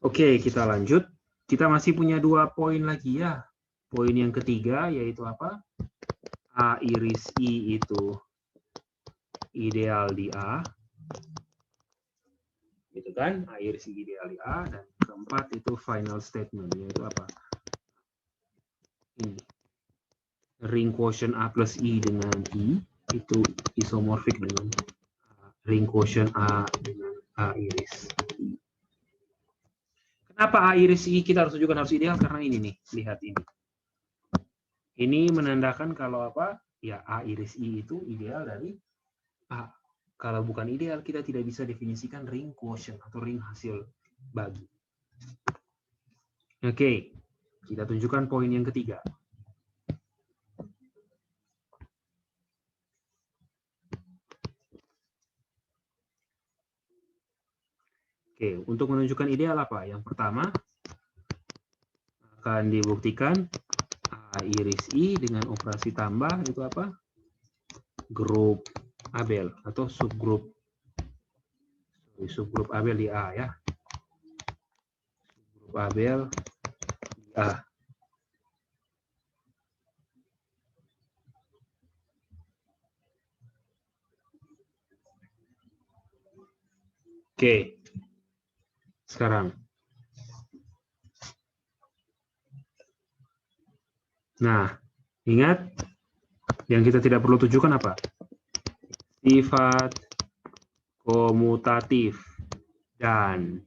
Oke, kita lanjut. Kita masih punya 2 poin lagi ya. Poin yang ketiga yaitu apa? A iris I itu ideal di A. Gitu kan? A iris I ideal di A. Dan keempat itu final statement, yaitu apa? Ini. Ring quotient A plus I dengan I itu isomorfik dengan ring quotient A dengan A iris I. Kenapa A iris I kita harus tunjukkan harus ideal? Karena ini nih, lihat ini. Ini menandakan kalau apa? Ya A iris I itu ideal dari A. Kalau bukan ideal, kita tidak bisa definisikan ring quotient atau ring hasil bagi. Oke, kita tunjukkan poin yang ketiga. Oke, untuk menunjukkan ideal apa? Yang pertama, akan dibuktikan A iris I dengan operasi tambah itu apa? Grup Abel atau subgrup Abel di A ya. Subgrup Abel di A. Oke. Sekarang. Nah, ingat yang kita tidak perlu tunjukkan apa? Sifat komutatif dan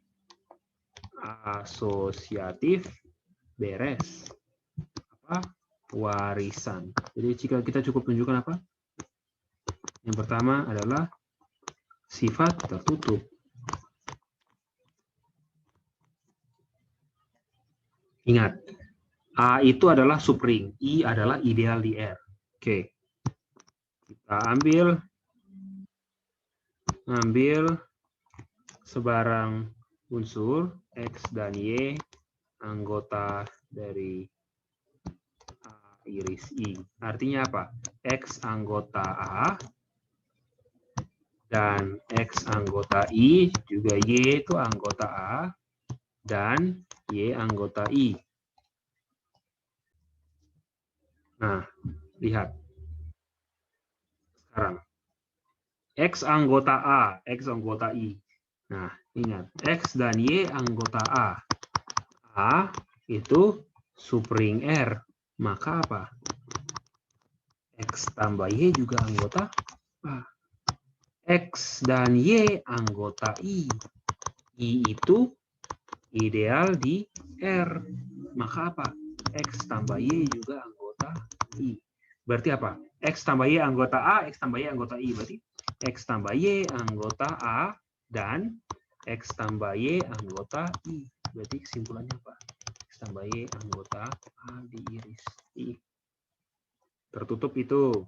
asosiatif beres. Apa? Warisan. Jadi jika kita cukup tunjukkan apa? Yang pertama adalah sifat tertutup. Ingat, A itu adalah subring, I adalah ideal di R. Oke. Kita ambil sebarang unsur X dan Y anggota dari A iris I. Artinya apa? X anggota A dan X anggota I juga Y itu anggota A dan Y anggota I. Nah, lihat. Sekarang. X anggota A, X anggota I. Nah, ingat. X dan Y anggota A. A itu subring R. Maka apa? X tambah Y juga anggota A. X dan Y anggota I. I itu ideal di R. Maka apa? X tambah Y juga anggota I. Berarti apa? X tambah Y anggota A, X tambah Y anggota I. Berarti X tambah Y anggota A dan X tambah Y anggota I. Berarti kesimpulannya apa? X tambah Y anggota A di iris I. Tertutup itu.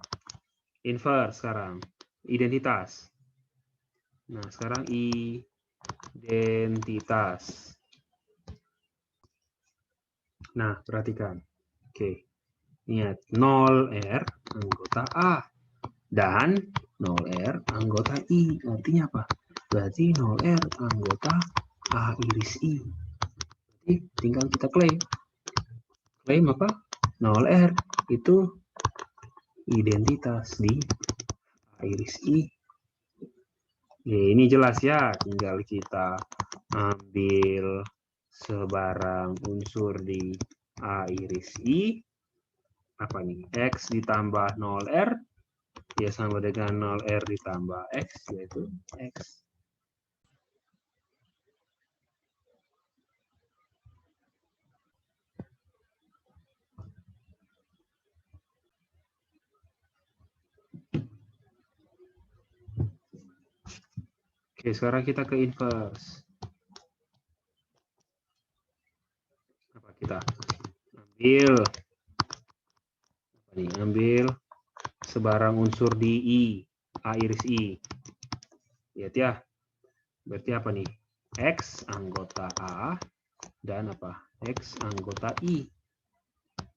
Inverse sekarang. Identitas. Nah, sekarang identitas. Nah, perhatikan. Oke. Ingat, 0R anggota A. Dan 0R anggota I. Artinya apa? Berarti 0R anggota A iris I. Berarti tinggal kita klaim. Klaim apa? 0R itu identitas di A iris I. Ya, ini jelas ya. Tinggal kita ambil sebarang unsur di A iris I. Apa nih? X ditambah 0R. Ya sama dengan 0R ditambah X, yaitu X. Oke, sekarang kita ke inverse. Apa kita ambil sebarang unsur di I, A iris I. Lihat ya. Berarti apa nih? X anggota A dan apa? X anggota I.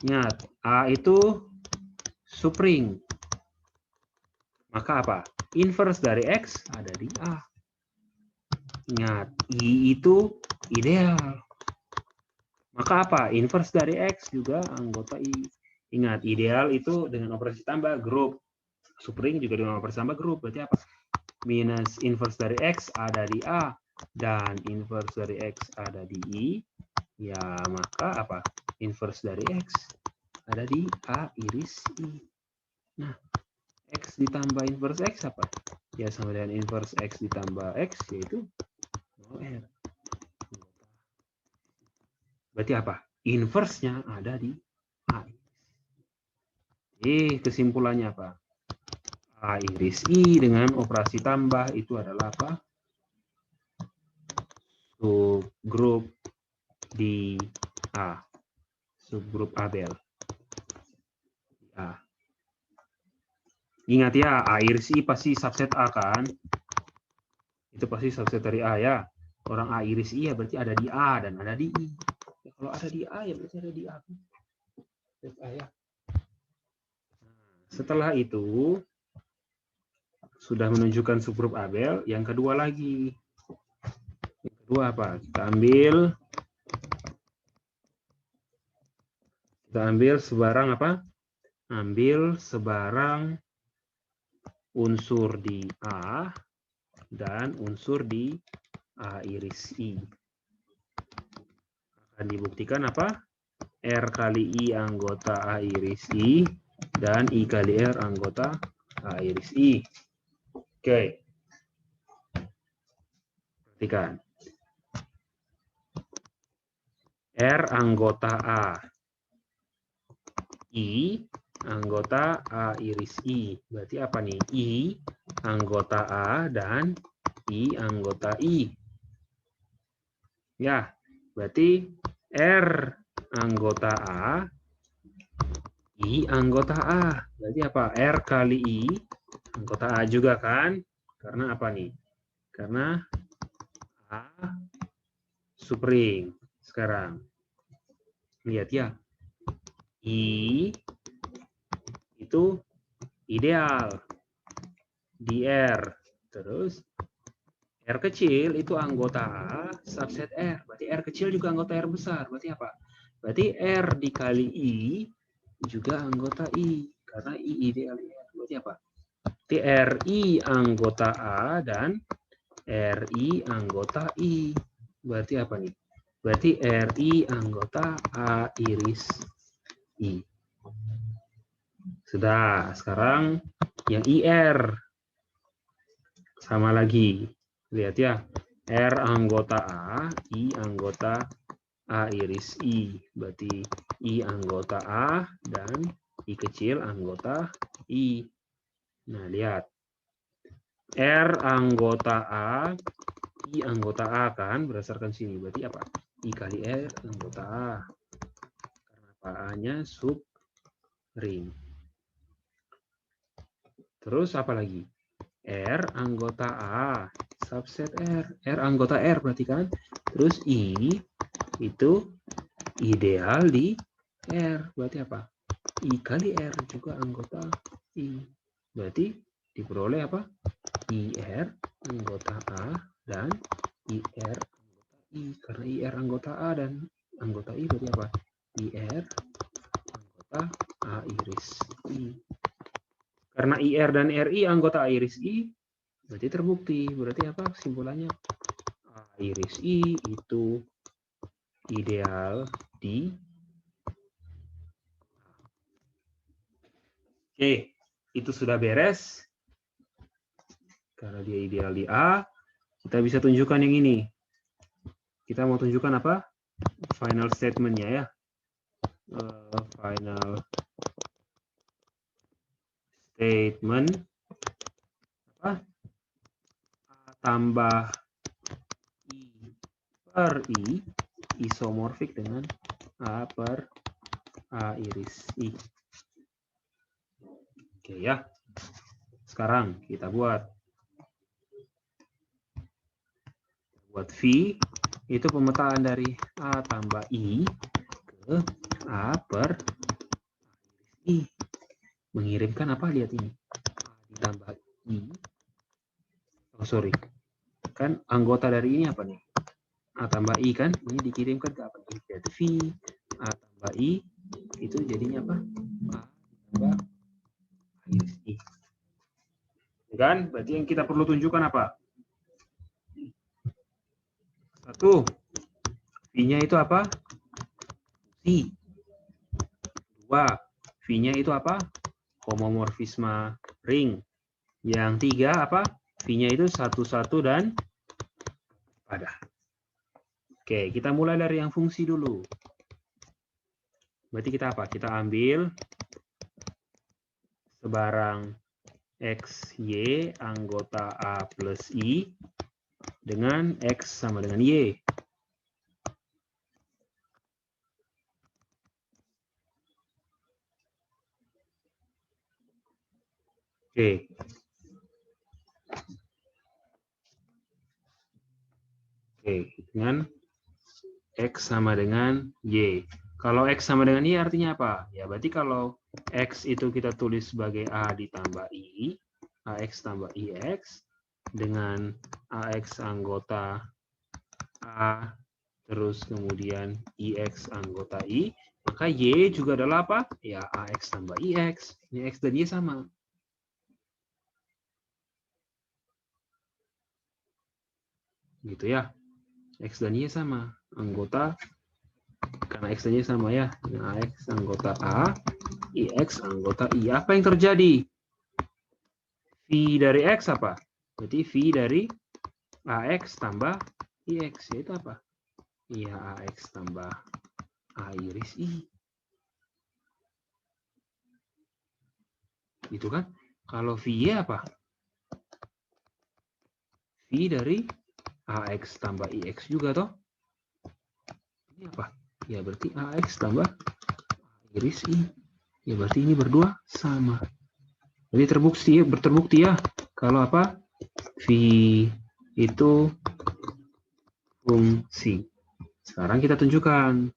Ingat, A itu subring. Maka apa? Inverse dari X ada di A. Ingat, I itu ideal. Maka apa? Inverse dari X juga anggota I. Ingat, ideal itu dengan operasi tambah grup. Supring juga dengan operasi tambah grup. Berarti apa? Minus inverse dari X ada di A. Dan inverse dari X ada di I. Ya, maka apa? Inverse dari X ada di A iris I. Nah, X ditambah inverse X apa? Ya, sama dengan inverse X ditambah X, yaitu 0R. Berarti apa? Inverse-nya ada di A. Kesimpulannya apa? A iris I dengan operasi tambah itu adalah apa? Subgrup di A. Subgrup Abel. A. Ingat ya, A iris I pasti subset A kan? Itu pasti subset dari A ya. Orang A iris I ya berarti ada di A dan ada di I. Ya, kalau ada di A ya berarti ada di A. A ya. Setelah itu sudah menunjukkan subgrup Abel, yang kedua lagi. Yang kedua apa? Kita ambil sebarang apa? Ambil sebarang unsur di A dan unsur di A iris I. Akan dibuktikan apa? R kali I anggota A iris I dan I kali R anggota A iris I. Oke. Perhatikan. R anggota A. I anggota A iris I. Berarti apa nih? I anggota A dan I anggota I. Ya, berarti R anggota A, I anggota A. Berarti apa? R kali I anggota A juga kan? Karena apa nih? Karena A supring. Sekarang. Lihat ya. I itu ideal di R. Terus R kecil itu anggota A subset R. Berarti R kecil juga anggota R besar. Berarti apa? Berarti R dikali I juga anggota I. Karena I ideal R. Berarti apa? Berarti RI anggota A dan RI anggota I. Berarti apa nih? Berarti RI anggota A iris I. Sudah, sekarang yang IR. Sama lagi. Lihat ya. R anggota A, I anggota A iris I. Berarti I anggota A dan I kecil anggota I. Nah, lihat. R anggota A, I anggota A kan berdasarkan sini. Berarti apa? I kali R anggota A. Karena apa? A-nya sub ring. Terus apa lagi? R anggota A, subset R. R anggota R berarti kan? Terus I itu ideal di R. Berarti apa? I kali R juga anggota I. Berarti diperoleh apa? IR anggota A dan IR anggota I. Karena IR anggota A dan anggota I berarti apa? IR anggota A iris I. Karena IR dan RI anggota A iris I, berarti terbukti. Berarti apa kesimpulannya? A iris I itu ideal di Oke, itu sudah beres. Karena dia ideal di A, kita bisa tunjukkan yang ini. Kita mau tunjukkan apa? Final statement-nya ya. Final statement apa? A tambah I per I isomorfik dengan A per A iris I. Oke ya. Sekarang kita buat V itu pemetaan dari A tambah I ke A per I. Mengirimkan apa? Lihat ini. A ditambah I. Oh sorry. Kan anggota dari ini apa nih? A tambah I kan, ini dikirimkan ke apa? Jadi V A tambah I itu jadinya apa? A tambah iris I. Kan? Berarti yang kita perlu tunjukkan apa? Satu, V-nya itu apa? I. Dua, V-nya itu apa? Homomorfisme ring. Yang tiga apa? V-nya itu 1, 1 dan pada. Oke, kita mulai dari yang fungsi dulu. Berarti kita apa? Kita ambil sebarang X, Y, anggota A plus I dengan X sama dengan Y. Oke. Oke, dengan X sama dengan Y. Kalau X sama dengan Y artinya apa? Ya, berarti kalau X itu kita tulis sebagai A ditambah I, AX tambah IX, dengan AX anggota A, terus kemudian IX anggota I, maka Y juga adalah apa? Ya, AX tambah IX. Ini X dan Y sama. Gitu ya. X dan Y sama. Anggota, karena X dan Y sama ya. Nah, AX anggota A, IX anggota I. Apa yang terjadi? V dari X apa? Berarti V dari AX tambah IX. Itu apa? Iya, AX tambah A iris I. Gitu kan? Kalau V apa? V dari AX tambah IX juga toh? Ini apa? Ya berarti AX tambah iris I. Ya berarti ini berdua sama. Jadi terbukti ya kalau apa? V itu fungsi. Sekarang kita tunjukkan.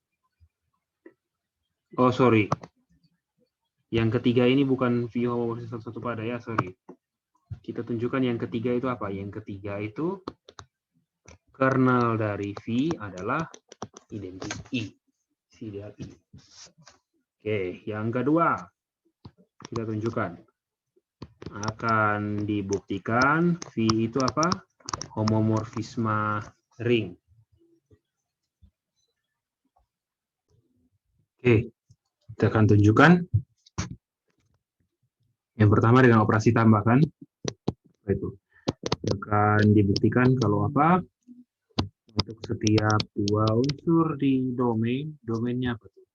Oh sorry. Yang ketiga ini bukan V homomorfis satu pada ya, sorry. Kita tunjukkan yang ketiga itu apa? Yang ketiga itu kernel dari V adalah identik I. Si I. Oke, yang kedua kita tunjukkan. Akan dibuktikan V itu apa? Homomorfisme ring. Oke, kita akan tunjukkan. Yang pertama dengan operasi tambahkan. Itu akan dibuktikan kalau apa? Untuk setiap dua unsur di domainnya apa tuh?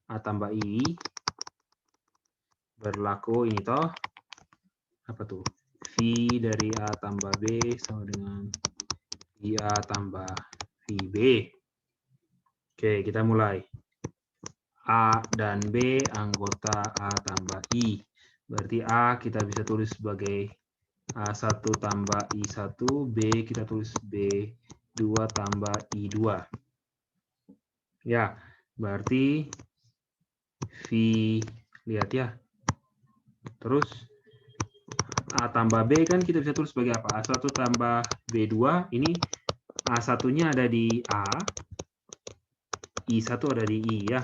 A tambah I berlaku ini toh apa tuh? V dari A tambah B sama dengan V A tambah VB. Oke, kita mulai. A dan B anggota A tambah I. Berarti A kita bisa tulis sebagai A1 tambah I1, B kita tulis B2 tambah I2. Ya, berarti V, lihat ya. Terus A tambah B kan kita bisa tulis sebagai apa? A1 tambah B2, ini A1-nya ada di A, I1 ada di I ya.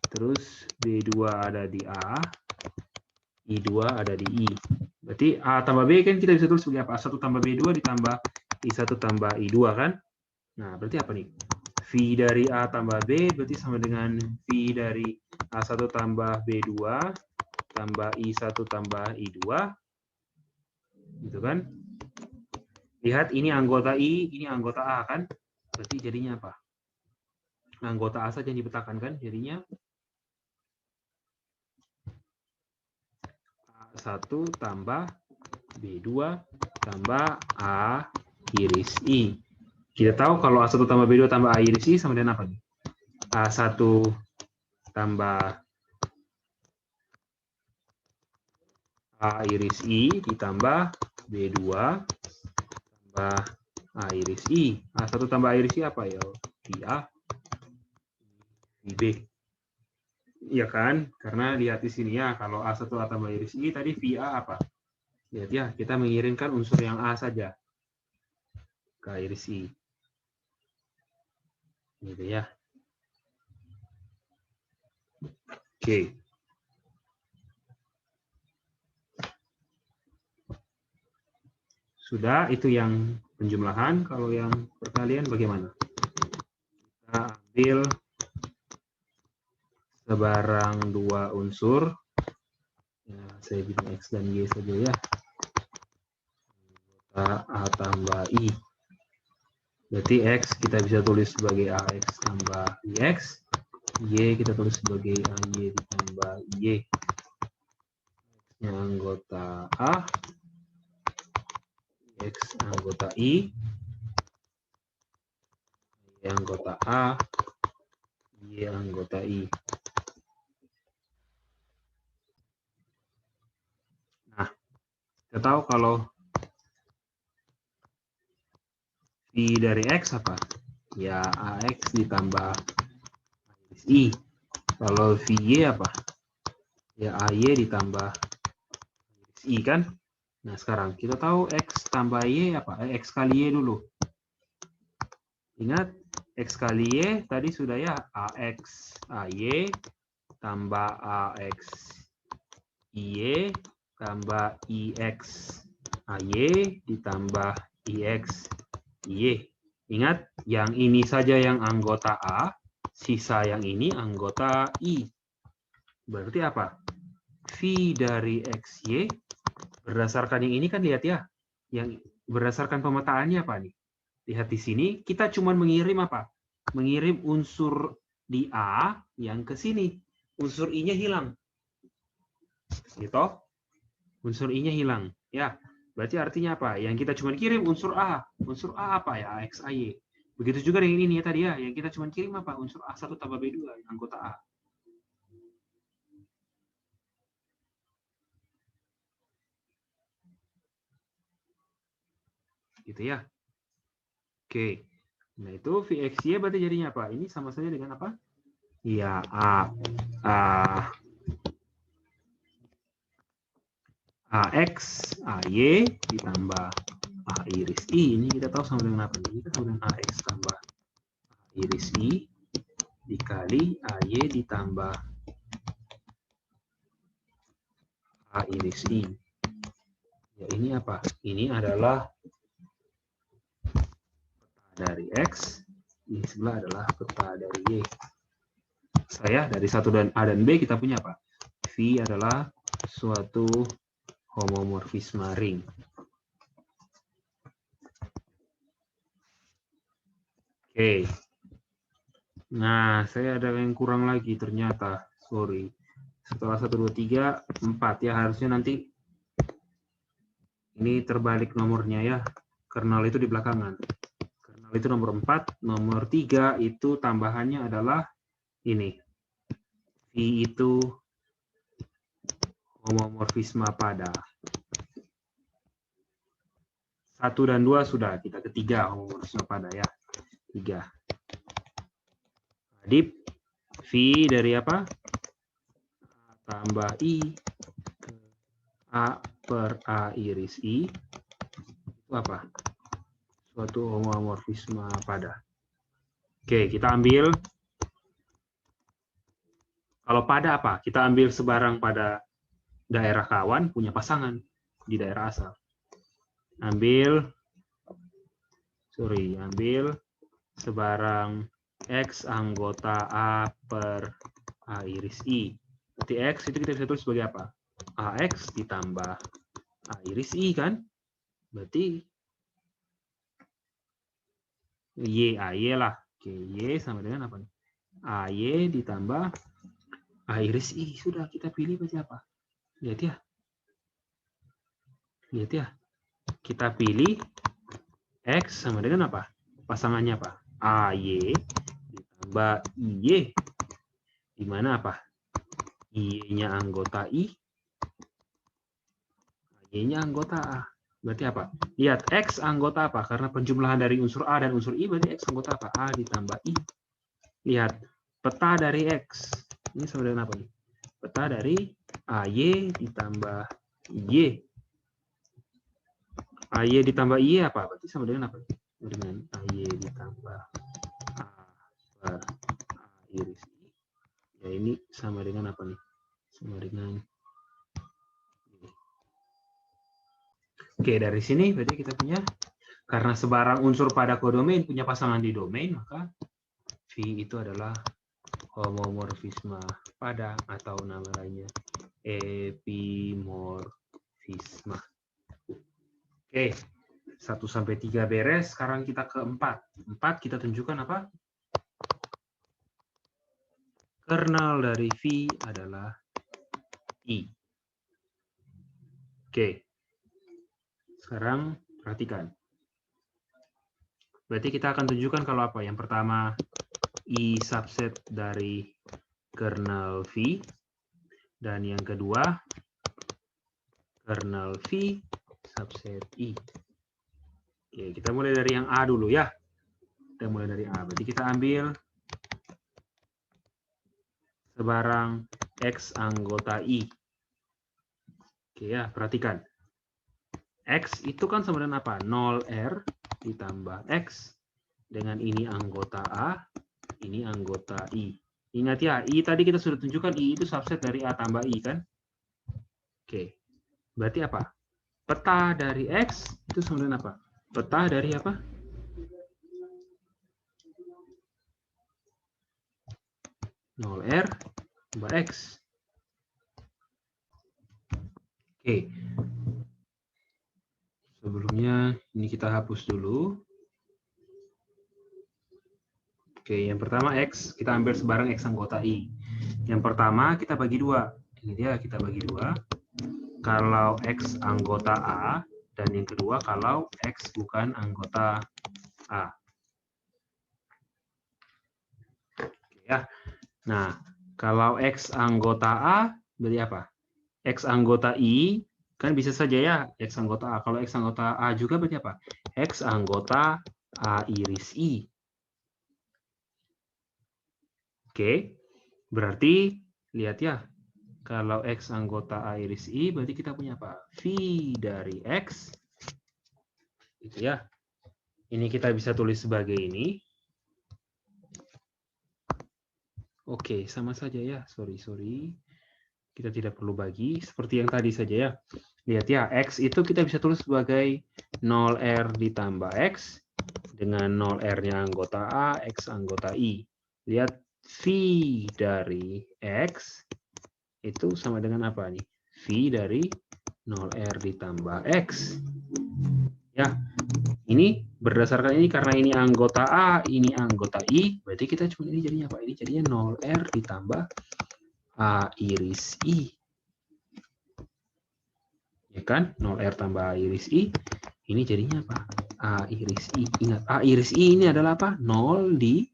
Terus B2 ada di A, I2 ada di I. Berarti A tambah B kan kita bisa tulis sebagai apa? A1 tambah B2 ditambah I1 tambah I2 kan? Nah, berarti apa nih? V dari A tambah B berarti sama dengan V dari A1 tambah B2 tambah I1 tambah I2. Gitu kan? Lihat, ini anggota I, ini anggota A kan? Berarti jadinya apa? Anggota A saja yang dipetakan kan? Jadinya A1 tambah B2 tambah A iris I. Kita tahu kalau A1 tambah B2 tambah A iris I sama dengan apa nih? A1 tambah A iris I ditambah B2 tambah A iris I. A1 tambah A iris I apa ya? VA, VB. Iya kan? Karena lihat di sini ya, kalau A1 tambah iris I tadi VA apa? Lihat ya, kita mengirimkan unsur yang A saja ke iris I. Gitu ya. Oke. Sudah, itu yang penjumlahan. Kalau yang perkalian bagaimana? Kita ambil sebarang dua unsur. Ya, saya bilang X dan Y saja ya. A tambah I. Berarti X kita bisa tulis sebagai AX tambah IX. Y kita tulis sebagai AY ditambah Y. X-nya anggota A. X anggota I. Y anggota A. Y anggota I. Nah, kita tahu kalau V dari X apa? Ya AX ditambah I. Kalau VY apa? Ya AY ditambah I kan? Nah sekarang kita tahu X tambah Y apa? X kali Y dulu. Ingat X kali Y tadi sudah ya AX AY tambah AX IY tambah IX AY ditambah IX Y. Ingat, yang ini saja yang anggota A, sisa yang ini anggota I. Berarti apa? V dari XY, berdasarkan yang ini kan lihat ya, yang berdasarkan pemetaannya apa nih? Lihat di sini, kita cuma mengirim apa? Mengirim unsur di A yang ke sini. Unsur I-nya hilang. Gitu? Unsur I-nya hilang. Ya, berarti artinya apa? Yang kita cuma kirim unsur A. Unsur A apa ya? AX, AY. Begitu juga dengan ini ya tadi ya. Yang kita cuma kirim apa? Unsur A1 tambah B2, anggota A. Gitu ya. Oke. Nah, itu VXY berarti jadinya apa? Ini sama saja dengan apa? Ya, AX, AY ditambah A iris I. Ini kita tahu sama dengan apa? Ini kita sama dengan AX tambah A iris I dikali AY ditambah A iris I. Ya, ini apa? Ini adalah peta dari X. Ini sebelah adalah peta dari Y. Saya dari satu dan A dan B kita punya apa? V adalah suatu homomorfisme ring. Oke. Nah, saya ada yang kurang lagi ternyata. Sorry. Setelah 1, 2, 3, 4 ya. Harusnya nanti ini terbalik nomornya ya. Kernel itu di belakangan. Kernel itu nomor 4. Nomor 3 itu tambahannya adalah ini. V itu homomorfisme pada. 1 dan 2 sudah. Kita ketiga homomorfisme pada ya. 3. Dip V dari apa? A tambah I A per A iris I itu apa? Suatu homomorfisme pada. Oke, kita ambil kalau pada apa? Kita ambil sebarang pada daerah kawan punya pasangan di daerah asal. Ambil sebarang X anggota A per A iris I. Berarti X itu kita bisa tulis sebagai apa? AX ditambah A iris I kan? Berarti Y AY lah. Oke, Y sama dengan apa? AY ditambah A iris I. Sudah kita pilih berarti apa? Lihat ya. Lihat ya. Kita pilih X sama dengan apa? Pasangannya apa? AY ditambah IY. Di mana apa? Y-nya anggota I. Y-nya anggota A. Berarti apa? Lihat, X anggota apa? Karena penjumlahan dari unsur A dan unsur I, berarti X anggota apa? A ditambah I. Lihat, peta dari X. Ini sama dengan apa nih? Peta dari AY ditambah Y. AY ditambah Y apa? Berarti sama dengan apa? Dengan AY ditambah A iris I. Ya, ini sama dengan apa nih? Sama dengan ini. Oke, dari sini berarti kita punya, karena sebarang unsur pada kodomain punya pasangan di domain, maka V itu adalah homomorfisme pada, atau nama lainnya epimorfisme. Oke, 1-3 beres. Sekarang kita ke 4. 4 kita tunjukkan apa? Kernel dari V adalah I. Oke. Sekarang perhatikan. Berarti kita akan tunjukkan kalau apa? Yang pertama, I subset dari kernel V. Dan yang kedua, kernel V subset I. Oke, kita mulai dari yang A dulu ya. Kita mulai dari A. Berarti kita ambil sebarang X anggota I. Oke ya, perhatikan. X itu kan sama dengan apa? 0R ditambah X. Dengan ini anggota A, ini anggota I. Ingat ya, I tadi kita sudah tunjukkan I itu subset dari A tambah I kan? Oke. Berarti apa? Peta dari X itu sama dengan apa? Peta dari apa? Nol R tambah X. Oke. Sebelumnya ini kita hapus dulu. Oke, yang pertama X, kita ambil sebarang X anggota I. Yang pertama kita bagi 2. Ini dia, kita bagi 2. Kalau X anggota A, dan yang kedua kalau X bukan anggota A. Oke, ya. Nah, kalau X anggota A, berarti apa? X anggota I, kan bisa saja ya, X anggota A. Kalau X anggota A juga berarti apa? X anggota A iris I. Oke, berarti lihat ya, kalau X anggota A iris I, berarti kita punya apa? V dari X, gitu ya. Ini kita bisa tulis sebagai ini. Oke, sama saja ya, sorry. Kita tidak perlu bagi, seperti yang tadi saja ya. Lihat ya, X itu kita bisa tulis sebagai 0R ditambah X, dengan 0R-nya anggota A, X anggota I. Lihat, V dari X itu sama dengan apa nih? V dari 0R ditambah X. Ya, ini berdasarkan ini, karena ini anggota A, ini anggota I, berarti kita cuma ini jadinya apa? Ini jadinya 0R ditambah A iris I. Ya kan? 0R tambah A iris I. Ini jadinya apa? A iris I. Ingat, A iris I ini adalah apa? 0 di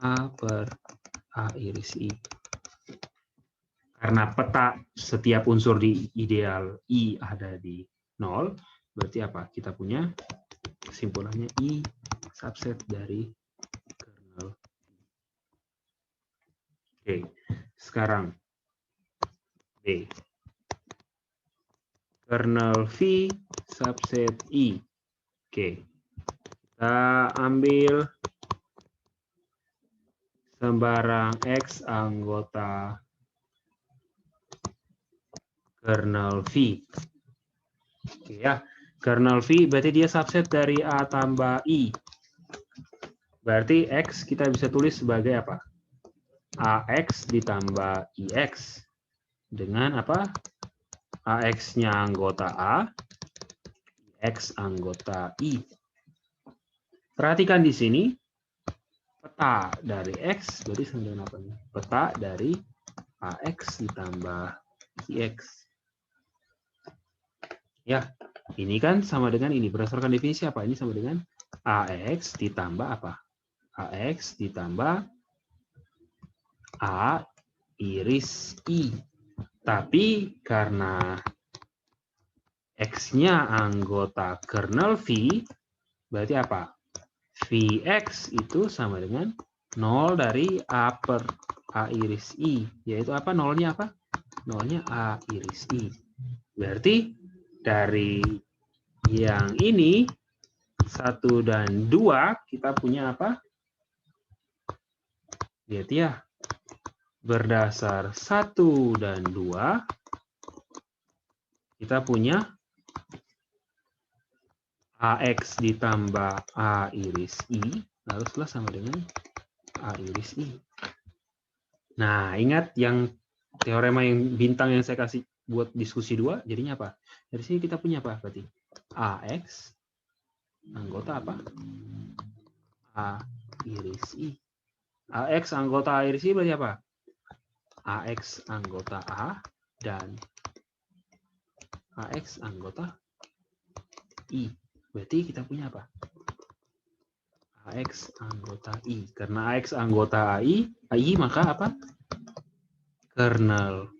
A per A iris I. Karena peta setiap unsur di ideal I ada di 0, berarti apa? Kita punya kesimpulannya I subset dari kernel. Oke, sekarang B. Kernel V subset I. Oke, kita ambil sembarang X anggota kernel V. Oke ya, kernel V berarti dia subset dari A tambah I. Berarti X kita bisa tulis sebagai apa? AX ditambah IX. Dengan apa? AX-nya anggota A, X anggota I. Perhatikan di sini, peta dari X, berarti sama dengan apa nih? Peta dari AX ditambah IX. Ya, ini kan sama dengan ini. Berdasarkan definisi apa? Ini sama dengan AX ditambah apa? AX ditambah A iris I. Tapi karena X-nya anggota kernel V, berarti apa? Vx itu sama dengan 0 dari A per A iris I. Yaitu apa? Nolnya apa? Nolnya A iris I. Berarti dari yang ini, 1 dan 2, kita punya apa? Lihat ya. Berdasar 1 dan 2, kita punya AX ditambah A iris I, haruslah sama dengan A iris I. Nah, ingat yang teorema yang bintang yang saya kasih buat diskusi 2, jadinya apa? Dari sini kita punya apa berarti? AX, anggota apa? A iris I. AX anggota A iris I berarti apa? AX anggota A dan AX anggota I. Berarti kita punya apa? AX anggota I. Karena AX anggota AI, maka apa? Kernel.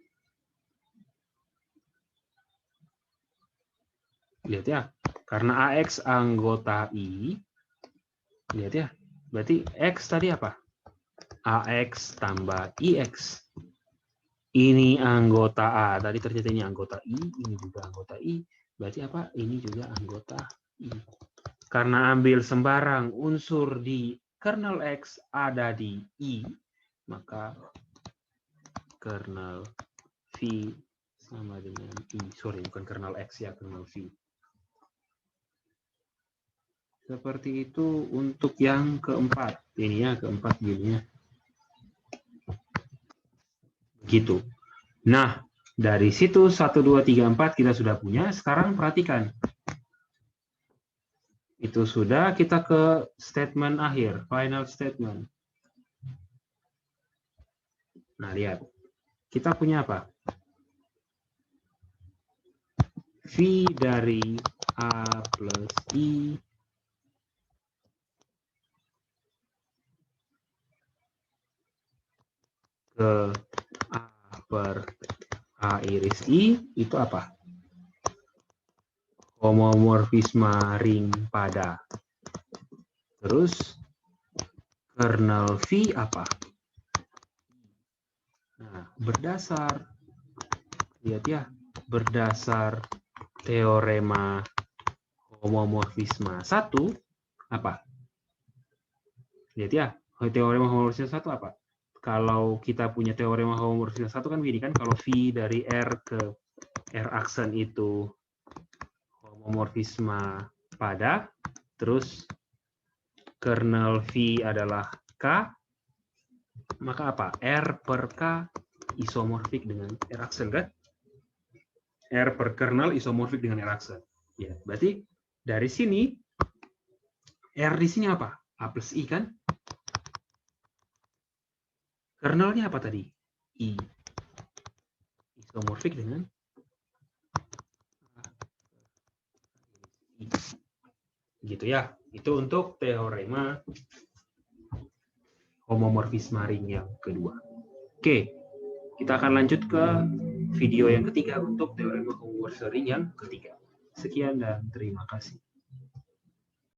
Lihat ya. Karena AX anggota I, lihat ya. Berarti X tadi apa? AX tambah IX. Ini anggota A. Tadi ternyata ini anggota I, ini juga anggota I. Berarti apa? Ini juga anggota I. Karena ambil sembarang unsur di kernel X ada di I, maka kernel V sama dengan I. Sorry, bukan kernel X ya, kernel V. Seperti itu untuk yang keempat. Ini ya, keempat gininya. Begitu. Nah, dari situ 1, 2, 3, 4 kita sudah punya. Sekarang perhatikan. Itu sudah, kita ke statement akhir, final statement. Nah, lihat. Kita punya apa? V dari A plus I ke A per A iris I itu apa? Homomorfisme ring pada. Terus kernel V apa? Nah, berdasar, lihat ya, berdasar teorema homomorfisme 1 apa? Lihat ya, teorema homomorfisme 1 apa? Kalau kita punya teorema homomorfisme 1 kan begini kan, kalau V dari R ke R aksen itu homomorfisme pada, terus kernel V adalah K, maka apa? R per K isomorfik dengan R aksen kan? R per kernel isomorfik dengan R aksen. Ya, berarti dari sini R di sini apa? A plus I kan? Kernelnya apa tadi? I. Isomorfik dengan I. Gitu ya. Itu untuk teorema homomorfisme ring yang kedua. Oke, kita akan lanjut ke video yang ketiga untuk teorema homomorfisme ring yang ketiga. Sekian dan terima kasih.